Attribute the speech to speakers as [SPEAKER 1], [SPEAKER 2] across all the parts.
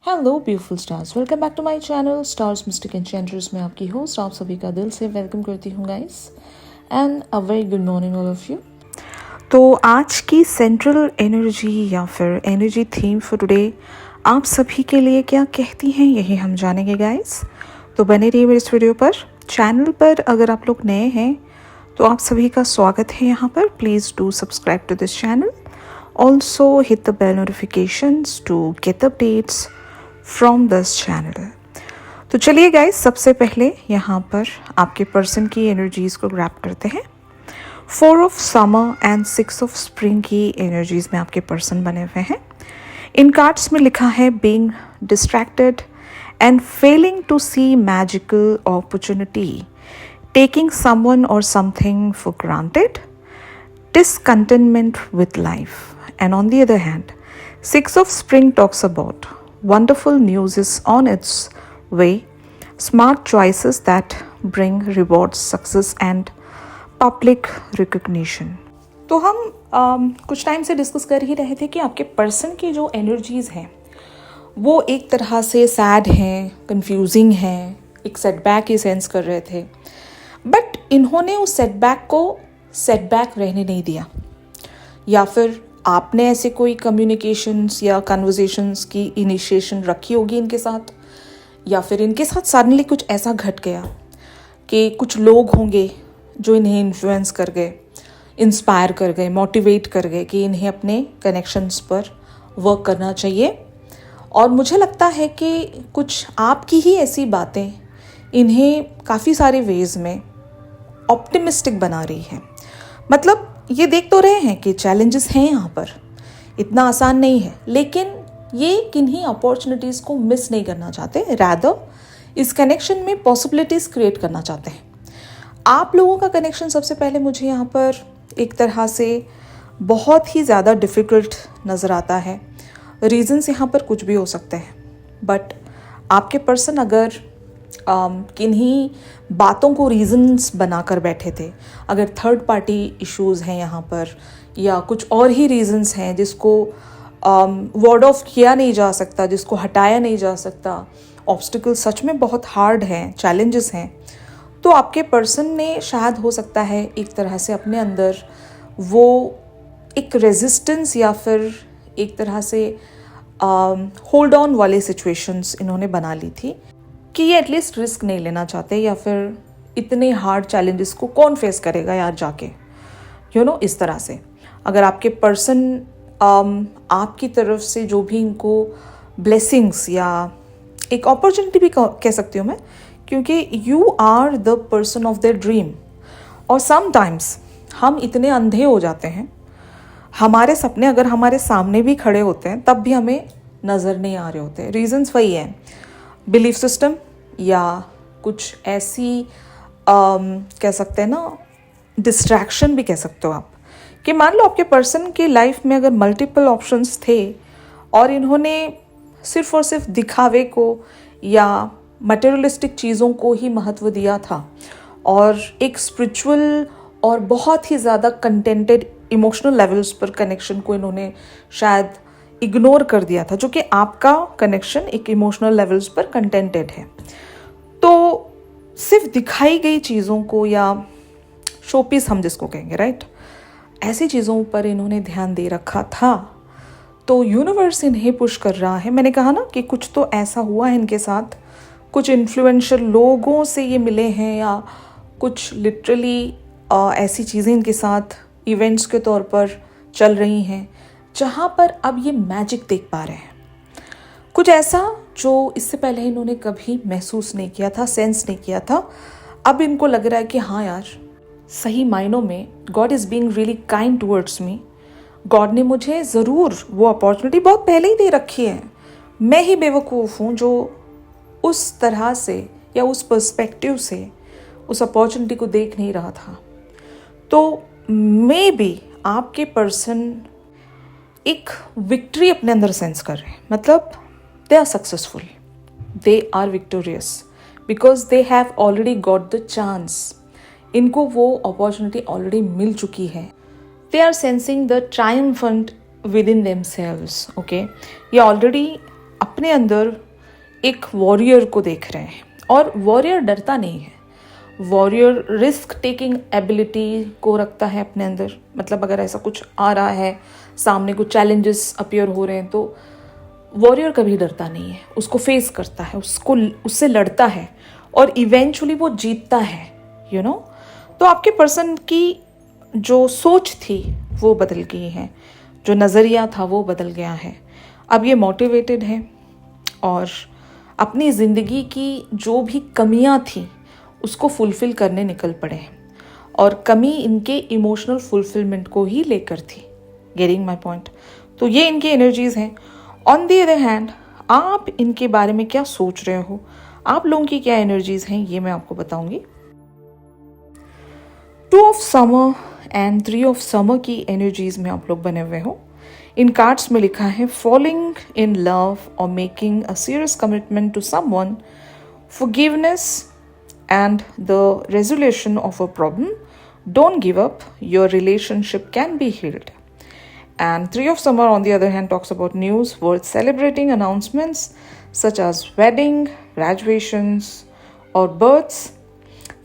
[SPEAKER 1] Hello beautiful stars, welcome back to my channel stars mystic enchanters में आपकी host आप सभी का दिल से वेलकम करती हूँ guys and a very good morning all of you. तो आज की सेंट्रल एनर्जी या फिर एनर्जी थीम फॉर टुडे आप सभी के लिए क्या कहती हैं यही हम जानेंगे गाइस। तो बने रहिए मेरे इस वीडियो पर। चैनल पर अगर आप लोग नए हैं तो आप सभी का स्वागत है यहाँ पर। Please do subscribe to this channel, also hit the bell notifications to get updates from this channel. तो चलिए गाइस, सबसे पहले यहाँ पर आपके पर्सन की एनर्जीज को ग्रैब करते हैं। 4 of summer and 6 of spring की एनर्जीज में आपके पर्सन बने हुए हैं। इन कार्ड्स में लिखा है being distracted and failing to see magical opportunity, taking someone और something for granted, discontentment with life. And on the other hand, 6 of spring talks about wonderful news is on its way, smart choices that bring rewards, success and public recognition. तो हम कुछ time से discuss कर ही रहे थे कि आपके person की जो एनर्जीज हैं वो एक तरह से सैड हैं, कंफ्यूजिंग हैं, एक सेटबैक ही सेंस कर रहे थे, बट इन्होंने उस सेटबैक को सेटबैक रहने नहीं दिया। या फिर आपने ऐसे कोई कम्युनिकेशंस या कन्वर्सेशंस की इनिशिएशन रखी होगी इनके साथ, या फिर इनके साथ सडनली कुछ ऐसा घट गया कि कुछ लोग होंगे जो इन्हें इन्फ्लुएंस कर गए, इंस्पायर कर गए, मोटिवेट कर गए कि इन्हें अपने कनेक्शंस पर वर्क करना चाहिए। और मुझे लगता है कि कुछ आपकी ही ऐसी बातें इन्हें काफ़ी सारे वेज में ऑप्टिमिस्टिक बना रही है। मतलब ये देख तो रहे हैं कि चैलेंजेस हैं यहाँ पर, इतना आसान नहीं है, लेकिन ये किन्हीं अपॉर्चुनिटीज़ को मिस नहीं करना चाहते, रैदर इस कनेक्शन में पॉसिबिलिटीज़ क्रिएट करना चाहते हैं। आप लोगों का कनेक्शन सबसे पहले मुझे यहाँ पर एक तरह से बहुत ही ज़्यादा डिफ़िकल्ट नज़र आता है। रीज़न्स यहाँ पर कुछ भी हो सकते हैं, बट आपके पर्सन अगर किन्हीं बातों को रीजंस बनाकर बैठे थे, अगर थर्ड पार्टी इश्यूज़ हैं यहाँ पर, या कुछ और ही रीजंस हैं जिसको वर्ड ऑफ किया नहीं जा सकता, जिसको हटाया नहीं जा सकता, ऑब्स्टिकल सच में बहुत हार्ड हैं, चैलेंजेस हैं, तो आपके पर्सन ने शायद हो सकता है एक तरह से अपने अंदर वो एक रेजिस्टेंस या फिर एक तरह से होल्ड ऑन वाले सिचुएशंस इन्होंने बना ली थी कि ये एटलीस्ट रिस्क नहीं लेना चाहते, या फिर इतने हार्ड चैलेंजेस को कौन फेस करेगा यार जाके, इस तरह से। अगर आपके पर्सन आपकी तरफ से जो भी इनको ब्लेसिंग्स या एक अपॉर्चुनिटी भी कह सकती हूँ मैं, क्योंकि you are the person of their dream. और समटाइम्स हम इतने अंधे हो जाते हैं, हमारे सपने अगर हमारे सामने भी खड़े होते हैं तब भी हमें नज़र नहीं आ रहे होते। रीजंस वही हैं, बिलीफ सिस्टम या कुछ ऐसी कह सकते हैं ना, डिस्ट्रैक्शन भी कह सकते हो आप, कि मान लो आपके पर्सन के लाइफ में अगर मल्टीपल ऑप्शंस थे और इन्होंने सिर्फ और सिर्फ दिखावे को या मटेरियलिस्टिक चीज़ों को ही महत्व दिया था, और एक स्पिरिचुअल और बहुत ही ज़्यादा कंटेंटेड इमोशनल लेवल्स पर कनेक्शन को इन्होंने शायद इग्नोर कर दिया था, जो कि आपका कनेक्शन एक इमोशनल लेवल्स पर कंटेंटेड है। तो सिर्फ दिखाई गई चीज़ों को या शोपीस हम जिसको कहेंगे, राइट, ऐसी चीज़ों पर इन्होंने ध्यान दे रखा था। तो यूनिवर्स इन्हें पुश कर रहा है। मैंने कहा ना कि कुछ तो ऐसा हुआ है इनके साथ, कुछ इन्फ्लुएंशियल लोगों से ये मिले हैं, या कुछ लिटरली ऐसी चीज़ें इनके साथ इवेंट्स के तौर पर चल रही हैं जहाँ पर अब ये मैजिक देख पा रहे हैं, कुछ ऐसा जो इससे पहले इन्होंने कभी महसूस नहीं किया था, सेंस नहीं किया था। अब इनको लग रहा है कि हाँ यार, सही मायनों में God is being really kind towards me. God ने मुझे ज़रूर वो अपॉर्चुनिटी बहुत पहले ही दे रखी है, मैं ही बेवकूफ़ हूँ जो उस तरह से या उस पर्सपेक्टिव से उस अपॉर्चुनिटी को देख नहीं रहा था। तो मे बी आपके पर्सन एक विक्ट्री अपने अंदर सेंस कर रहे हैं, मतलब they are successful, they are victorious because they have already got the chance. इनको वो अपॉर्चुनिटी ऑलरेडी मिल चुकी है। They are sensing the triumphant within themselves. Okay, ये ऑलरेडी अपने अंदर एक वॉरियर को देख रहे हैं, और वॉरियर डरता नहीं है, वॉरियर रिस्क टेकिंग एबिलिटी को रखता है अपने अंदर। मतलब अगर ऐसा कुछ आ रहा है, सामने कुछ चैलेंजेस अपीयर हो रहे हैं, तो वॉरियर कभी डरता नहीं है, उसको फेस करता है, उससे लड़ता है, और इवेंचुअली वो जीतता है, यू नो। तो आपके पर्सन की जो सोच थी वो बदल गई है, जो नज़रिया था वो बदल गया है। अब ये मोटिवेटेड है और अपनी ज़िंदगी की जो भी कमियां थी उसको फुलफ़िल करने निकल पड़े हैं, और कमी इनके इमोशनल फुलफिलमेंट को ही लेकर थी। Getting my point? तो ये इनकी एनर्जीज हैं। ऑन द अदर हैंड, आप इनके बारे में क्या सोच रहे हो, आप लोगों की क्या एनर्जीज हैं, ये मैं आपको बताऊंगी। 2 of summer and 3 of summer की एनर्जीज में आप लोग बने हुए हो। इन कार्ड्स में लिखा है फॉलिंग इन लव और making a serious commitment to someone, forgiveness and the resolution of a problem. Don't give up, your relationship can be healed. And 3 of summer on the other hand talks about news worth celebrating, announcements such as wedding, graduations or births,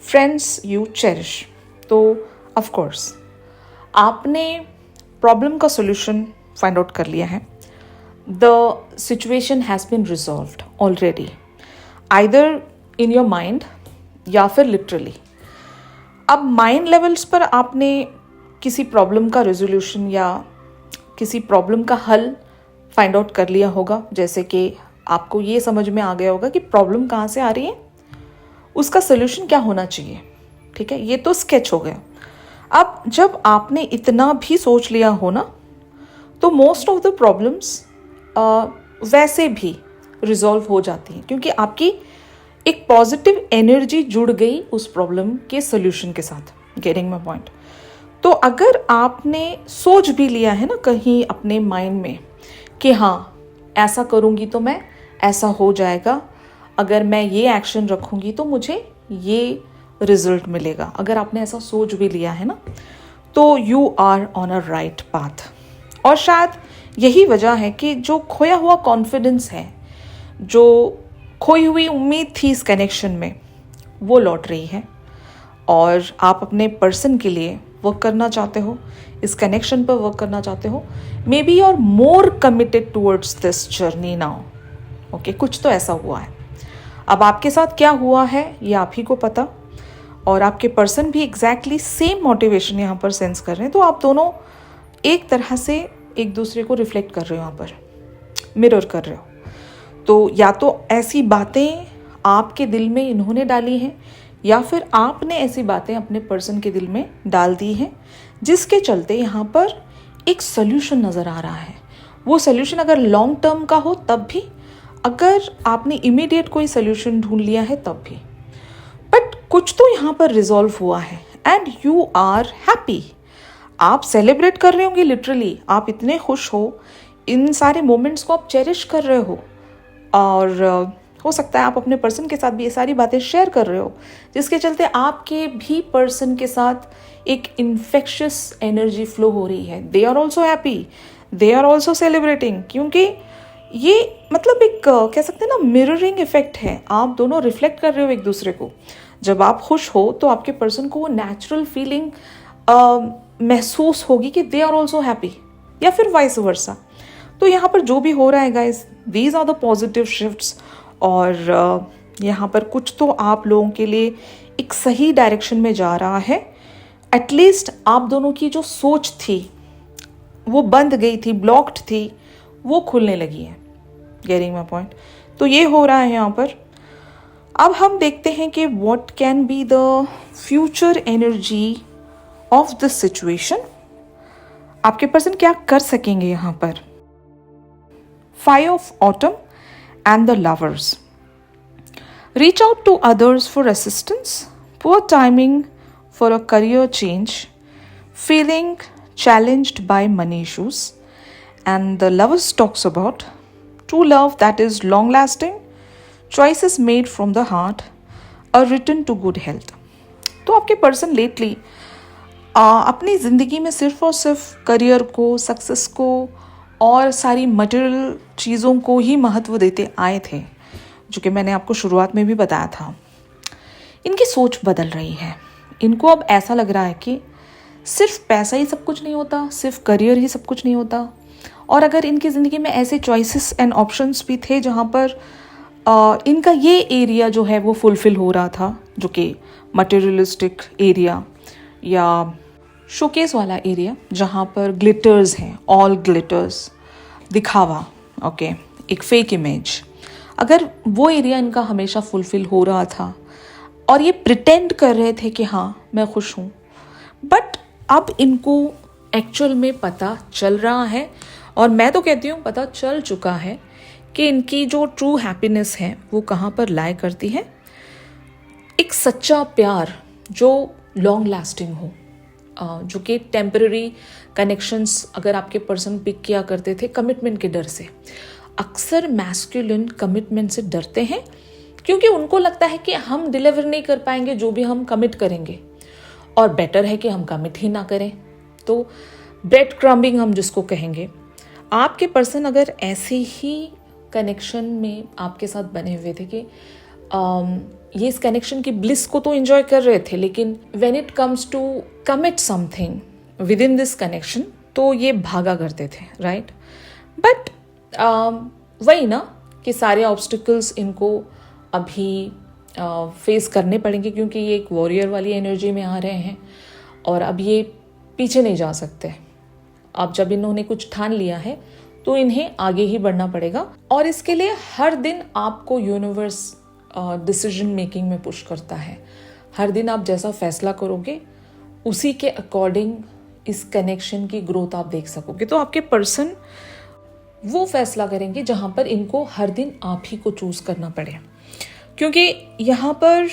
[SPEAKER 1] friends you cherish. तो of course आपने problem का solution find out कर लिया है। The situation has been resolved already, either in your mind या फिर literally. अब mind levels पर आपने किसी प्रॉब्लम का रेजोल्यूशन या किसी प्रॉब्लम का हल फाइंड आउट कर लिया होगा, जैसे कि आपको ये समझ में आ गया होगा कि प्रॉब्लम कहाँ से आ रही है, उसका सोल्यूशन क्या होना चाहिए। ठीक है, ये तो स्केच हो गया। अब जब आपने इतना भी सोच लिया हो ना, तो मोस्ट ऑफ द प्रॉब्लम्स वैसे भी रिजॉल्व हो जाती हैं, क्योंकि आपकी एक पॉजिटिव एनर्जी जुड़ गई उस प्रॉब्लम के सोल्यूशन के साथ। Getting my point? तो अगर आपने सोच भी लिया है ना कहीं अपने माइंड में कि हाँ ऐसा करूँगी तो मैं ऐसा हो जाएगा, अगर मैं ये एक्शन रखूँगी तो मुझे ये रिजल्ट मिलेगा, अगर आपने ऐसा सोच भी लिया है ना, तो you are on a right path. और शायद यही वजह है कि जो खोया हुआ कॉन्फिडेंस है, जो खोई हुई उम्मीद थी इस कनेक्शन में, वो लौट रही है, और आप अपने पर्सन के लिए वर्क करना चाहते हो, इस कनेक्शन पर वर्क करना चाहते हो। Maybe you are more committed towards this journey now. Okay, कुछ तो ऐसा हुआ है। अब आपके साथ क्या हुआ है ये आप ही को पता, और आपके पर्सन भी एग्जैक्टली सेम मोटिवेशन यहाँ पर सेंस कर रहे हैं। तो आप दोनों एक तरह से एक दूसरे को रिफ्लेक्ट कर रहे हो, यहाँ पर मिरर कर रहे हो। तो या तो ऐसी बातें आपके दिल में इन्होंने डाली हैं, या फिर आपने ऐसी बातें अपने पर्सन के दिल में डाल दी हैं, जिसके चलते यहाँ पर एक सोल्यूशन नज़र आ रहा है। वो सोल्यूशन अगर लॉन्ग टर्म का हो तब भी, अगर आपने इमीडिएट कोई सोल्यूशन ढूंढ लिया है तब भी, बट कुछ तो यहाँ पर रिजॉल्व हुआ है एंड यू आर हैप्पी। आप सेलिब्रेट कर रहे होंगे, लिटरली आप इतने खुश हो, इन सारे मोमेंट्स को आप चेरिश कर रहे हो, और हो सकता है आप अपने पर्सन के साथ भी ये सारी बातें शेयर कर रहे हो, जिसके चलते आपके भी पर्सन के साथ एक इन्फेक्शियस एनर्जी फ्लो हो रही है। They are also happy, they are also celebrating, क्योंकि ये मतलब एक कह सकते हैं ना मिररिंग इफेक्ट है। आप दोनों रिफ्लेक्ट कर रहे हो एक दूसरे को। जब आप खुश हो तो आपके पर्सन को वो नेचुरल फीलिंग महसूस होगी कि दे आर ऑल्सो हैप्पी, या फिर वाइस वर्सा। तो यहाँ पर जो भी हो रहा है guys, these are the positive shifts, और यहाँ पर कुछ तो आप लोगों के लिए एक सही डायरेक्शन में जा रहा है। एटलीस्ट आप दोनों की जो सोच थी वो बंद गई थी, ब्लॉक्ड थी, वो खुलने लगी है। Getting my point? तो ये हो रहा है यहाँ पर। अब हम देखते हैं कि what can be the future energy of this situation. आपके पर्सन क्या कर सकेंगे यहाँ पर। 5 of autumn and the lovers. Reach out to others for assistance. Poor timing for a career change. Feeling challenged by money issues. And the lovers talks about true love that is long lasting. Choices made from the heart. A return to good health. तो आपके person lately अपनी ज़िंदगी में सिर्फ और सिर्फ career को, success को और सारी मटेरियल चीज़ों को ही महत्व देते आए थे, जो कि मैंने आपको शुरुआत में भी बताया था। इनकी सोच बदल रही है। इनको अब ऐसा लग रहा है कि सिर्फ पैसा ही सब कुछ नहीं होता, सिर्फ करियर ही सब कुछ नहीं होता। और अगर इनकी ज़िंदगी में ऐसे चॉइसेस एंड ऑप्शंस भी थे जहाँ पर इनका ये एरिया जो है वो फुलफ़िल हो रहा था, जो कि मटेरियलिस्टिक एरिया या शोकेस वाला एरिया, जहाँ पर ग्लिटर्स हैं, ऑल ग्लिटर्स, दिखावा, ओके, एक फेक इमेज, अगर वो एरिया इनका हमेशा फुलफ़िल हो रहा था और ये प्रिटेंड कर रहे थे कि हाँ मैं खुश हूँ, बट अब इनको एक्चुअल में पता चल रहा है, और मैं तो कहती हूँ पता चल चुका है कि इनकी जो ट्रू हैप्पीनेस है वो कहाँ पर लाए करती है। एक सच्चा प्यार जो लॉन्ग लास्टिंग हो, जो कि टेम्पररी कनेक्शंस अगर आपके पर्सन पिक किया करते थे कमिटमेंट के डर से। अक्सर मैस्कुलिन कमिटमेंट से डरते हैं क्योंकि उनको लगता है कि हम डिलीवर नहीं कर पाएंगे जो भी हम कमिट करेंगे, और बेटर है कि हम कमिट ही ना करें। तो ब्रेड क्रम्बिंग हम जिसको कहेंगे, आपके पर्सन अगर ऐसे ही कनेक्शन में आपके साथ बने हुए थे कि ये इस कनेक्शन की ब्लिस को तो एंजॉय कर रहे थे, लेकिन when it comes to commit something within this connection तो ये भागा करते थे, राइट। बट वही ना कि सारे ऑब्स्टिकल्स इनको अभी फेस करने पड़ेंगे, क्योंकि ये एक वॉरियर वाली एनर्जी में आ रहे हैं और अब ये पीछे नहीं जा सकते। अब जब इन्होंने कुछ ठान लिया है तो इन्हें आगे ही बढ़ना पड़ेगा, और इसके लिए हर दिन आपको यूनिवर्स डिसीजन मेकिंग में पुश करता है। हर दिन आप जैसा फैसला करोगे उसी के अकॉर्डिंग इस कनेक्शन की ग्रोथ आप देख सकोगे। तो आपके पर्सन वो फैसला करेंगे जहाँ पर इनको हर दिन आप ही को चूज करना पड़े, क्योंकि यहाँ पर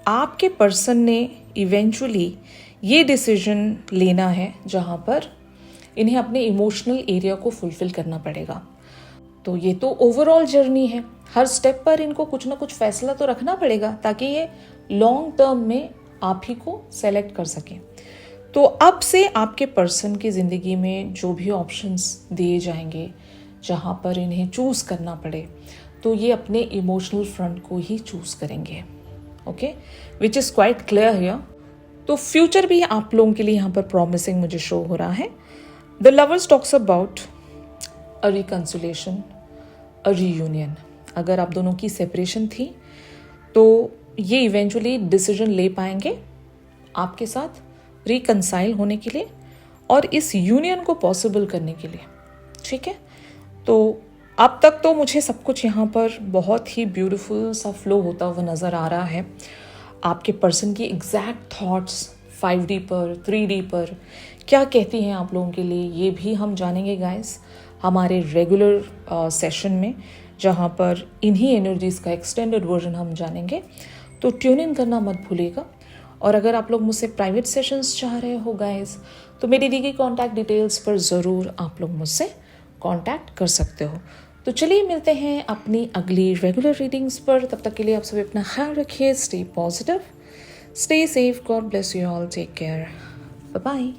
[SPEAKER 1] आपके पर्सन ने इवेंचुअली ये डिसीजन लेना है जहाँ पर इन्हें अपने इमोशनल एरिया को फुलफिल करना पड़ेगा। तो ये तो ओवरऑल जर्नी है, हर स्टेप पर इनको कुछ ना कुछ फैसला तो रखना पड़ेगा ताकि ये लॉन्ग टर्म में आप ही को सेलेक्ट कर सकें। तो अब से आपके पर्सन की ज़िंदगी में जो भी ऑप्शंस दिए जाएंगे जहाँ पर इन्हें चूज़ करना पड़े, तो ये अपने इमोशनल फ्रंट को ही चूज़ करेंगे, okay, which is quite clear here. तो फ्यूचर भी आप लोगों के लिए यहाँ पर प्रॉमिसिंग मुझे शो हो रहा है। The lovers talks about a reconciliation, a reunion. अगर आप दोनों की सेपरेशन थी तो ये इवेंचुअली डिसीजन ले पाएंगे आपके साथ रिकन्साइल होने के लिए और इस यूनियन को पॉसिबल करने के लिए, ठीक है। तो अब तक तो मुझे सब कुछ यहाँ पर बहुत ही ब्यूटीफुल सा फ्लो होता हुआ नज़र आ रहा है। आपके पर्सन की एग्जैक्ट थॉट्स 5D पर 3D पर क्या कहती हैं आप लोगों के लिए, ये भी हम जानेंगे गाइस हमारे रेगुलर सेशन में, जहाँ पर इन्हीं एनर्जीज़ का एक्सटेंडेड वर्जन हम जानेंगे। तो ट्यून इन करना मत भूलिएगा। और अगर आप लोग मुझसे प्राइवेट सेशंस चाह रहे हो गाइस, तो मेरी दी गई कॉन्टैक्ट डिटेल्स पर ज़रूर आप लोग मुझसे कॉन्टैक्ट कर सकते हो। तो चलिए मिलते हैं अपनी अगली रेगुलर रीडिंग्स पर। तब तक के लिए आप सभी अपना ख्याल रखिए, stay positive, stay safe, God bless you all, take care, bye bye.